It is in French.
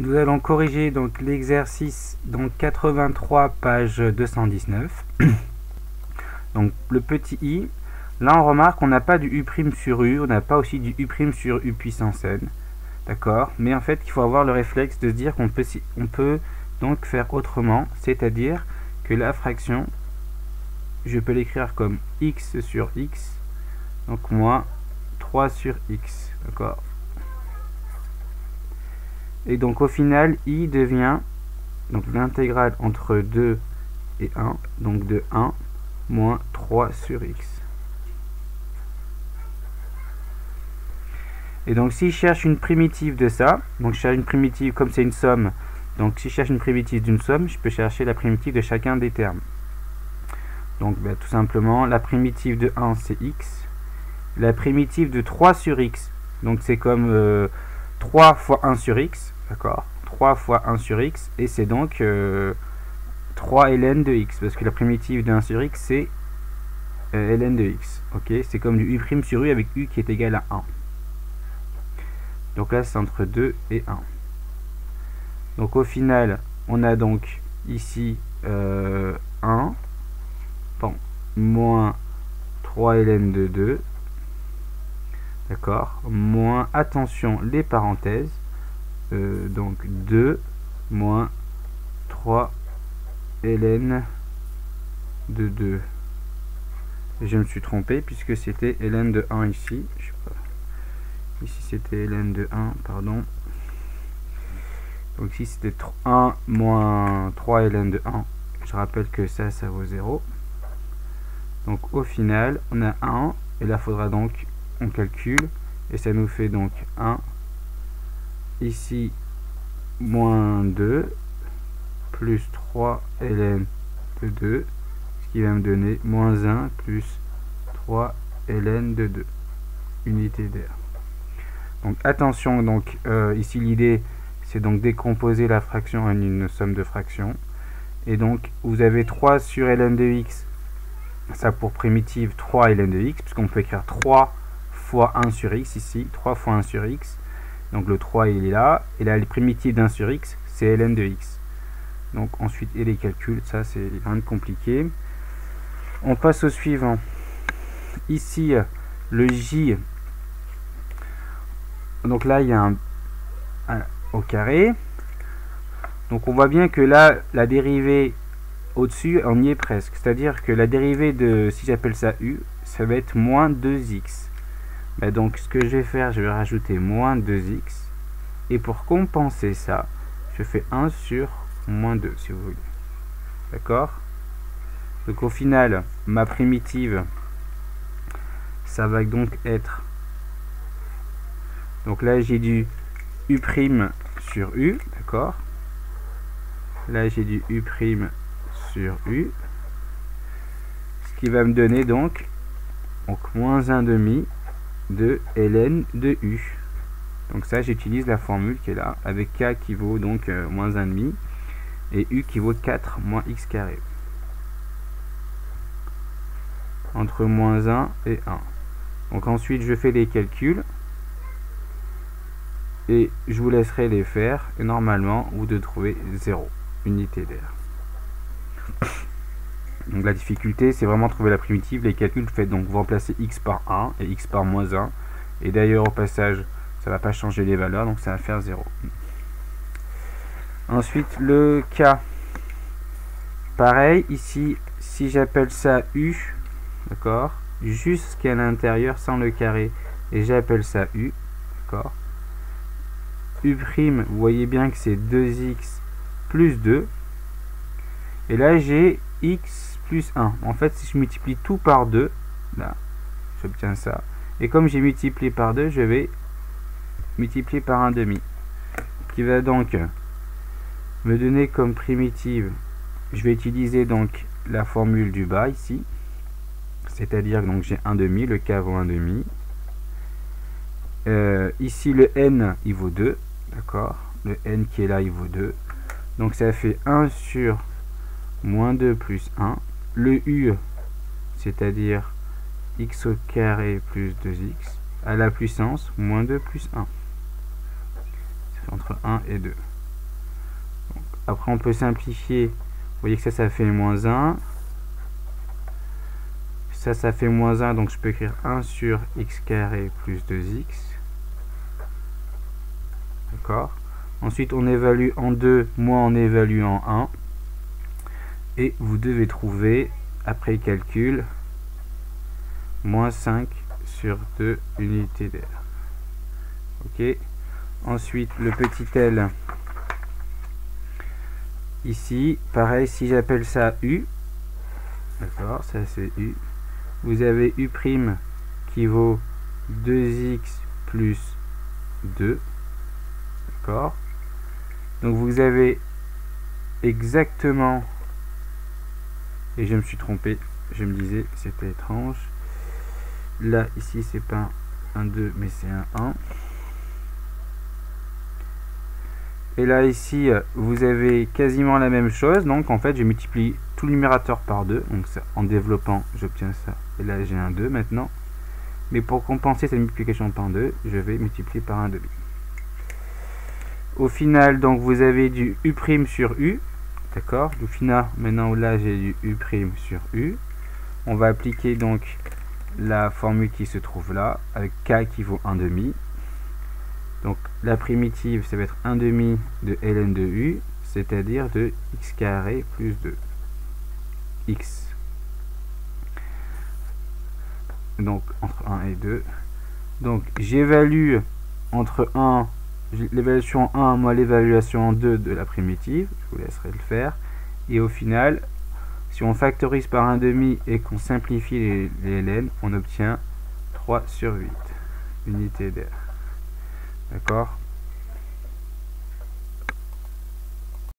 Nous allons corriger donc l'exercice donc 83 page 219. Donc le petit i, là on remarque qu'on n'a pas du u' sur u, on n'a pas aussi du u' sur u puissance n. D'accord? Mais en fait il faut avoir le réflexe de se dire qu'on peut donc faire autrement, c'est-à-dire que la fraction, je peux l'écrire comme x sur x, donc moins 3 sur x. D'accord? Et donc au final i devient donc l'intégrale entre 2 et 1, donc de 1 moins 3 sur x. Et donc si je cherche une primitive de ça, donc je cherche une primitive comme c'est une somme, donc si je cherche une primitive d'une somme, je peux chercher la primitive de chacun des termes. Donc tout simplement la primitive de 1 c'est x, la primitive de 3 sur x, donc c'est comme 3 fois 1 sur x, d'accord, 3 fois 1 sur x, et c'est donc 3 ln de x, parce que la primitive de 1 sur x c'est ln de x, ok, c'est comme du u' sur u avec u qui est égal à 1. Donc là c'est entre 2 et 1. Donc au final on a donc ici 1 bon, moins 3 ln de 2, d'accord, moins, attention, les parenthèses, donc 2 moins 3 ln de 2. Je me suis trompé puisque c'était ln de 1 ici. Je sais pas. Ici c'était ln de 1, pardon. Donc ici c'était 1 moins 3 ln de 1. Je rappelle que ça vaut 0. Donc au final, on a 1. Et là, il faudra donc, on calcule. Et ça nous fait donc 1. Ici, moins 2. Plus 3 ln de 2. Ce qui va me donner moins 1 plus 3 ln de 2. Unité d'air. Donc attention, donc ici l'idée c'est donc décomposer la fraction en une somme de fractions. Et donc vous avez 3 sur ln de x, ça pour primitive 3 ln de x, puisqu'on peut écrire 3 fois 1 sur x ici, 3 fois 1 sur x. Donc le 3 il est là, et là les primitives d'1 sur x, c'est ln de x. Donc ensuite, et les calculs, ça c'est rien de compliqué. On passe au suivant. Ici, le j, donc là il y a un au carré. Donc on voit bien que là, la dérivée au-dessus, on y est presque. C'est-à-dire que la dérivée de, si j'appelle ça u, ça va être moins 2x. Donc ce que je vais faire, je vais rajouter moins 2x. Et pour compenser ça, je fais 1 sur moins 2, si vous voulez. D'accord? Donc au final, ma primitive, ça va donc être... Donc là, j'ai du u' sur u, d'accord? Là, j'ai du u' sur u. Ce qui va me donner donc moins 1/2 de ln de u. Donc ça, j'utilise la formule qui est là, avec k qui vaut donc moins 1/2 et u qui vaut 4 moins x carré. Entre moins 1 et 1. Donc ensuite, je fais les calculs. Et je vous laisserai les faire. Et normalement, vous devez trouver 0 unité d'air. Donc la difficulté, c'est vraiment trouver la primitive. Les calculs, faites donc vous remplacez x par 1 et x par moins 1. Et d'ailleurs, au passage, ça ne va pas changer les valeurs, donc ça va faire 0. Ensuite, le k. Pareil, ici, si j'appelle ça u, d'accord, juste ce qui est à l'intérieur sans le carré, et j'appelle ça u, d'accord. U', vous voyez bien que c'est 2x plus 2. Et là, j'ai x plus 1. En fait, si je multiplie tout par 2, là, j'obtiens ça. Et comme j'ai multiplié par 2, je vais multiplier par 1/2. Qui va donc me donner comme primitive, je vais utiliser donc la formule du bas ici. C'est-à-dire que donc j'ai 1/2, le k vaut 1/2. Ici, le n, il vaut 2. D'accord, le n qui est là, il vaut 2. Donc ça fait 1 sur moins 2 plus 1. Le u, c'est-à-dire x au carré plus 2x, à la puissance moins 2 plus 1. C'est entre 1 et 2. Après on peut simplifier. Vous voyez que ça fait moins 1. Ça fait moins 1, donc je peux écrire 1 sur x carré plus 2x. D'accord. Ensuite on évalue en 2, moi on évalue en 1. Et vous devez trouver, après calcul, moins 5 sur 2 unités d'air. Ok. Ensuite le petit L. Ici, pareil, si j'appelle ça U, d'accord, ça c'est U, vous avez U' qui vaut 2x plus 2, d'accord. Donc vous avez exactement, et je me suis trompé, je me disais, c'était étrange, là, ici, c'est pas un 2, mais c'est un 1. Et là, ici, vous avez quasiment la même chose. Donc, en fait, je multiplie tout le numérateur par 2. Donc, ça, en développant, j'obtiens ça. Et là, j'ai un 2 maintenant. Mais pour compenser cette multiplication par 2, je vais multiplier par un demi. Au final, donc, vous avez du U' sur U. D'accord. Au final, maintenant, là, j'ai du U' sur U. On va appliquer, donc, la formule qui se trouve là, avec K qui vaut 1 demi. Donc la primitive, ça va être 1 demi de ln de u, c'est-à-dire de x carré plus 2 x. Donc entre 1 et 2. Donc j'évalue entre 1, l'évaluation en 1, moi l'évaluation en 2 de la primitive. Je vous laisserai le faire. Et au final, si on factorise par 1 demi et qu'on simplifie les ln, on obtient 3 sur 8 unités d'air. D'accord.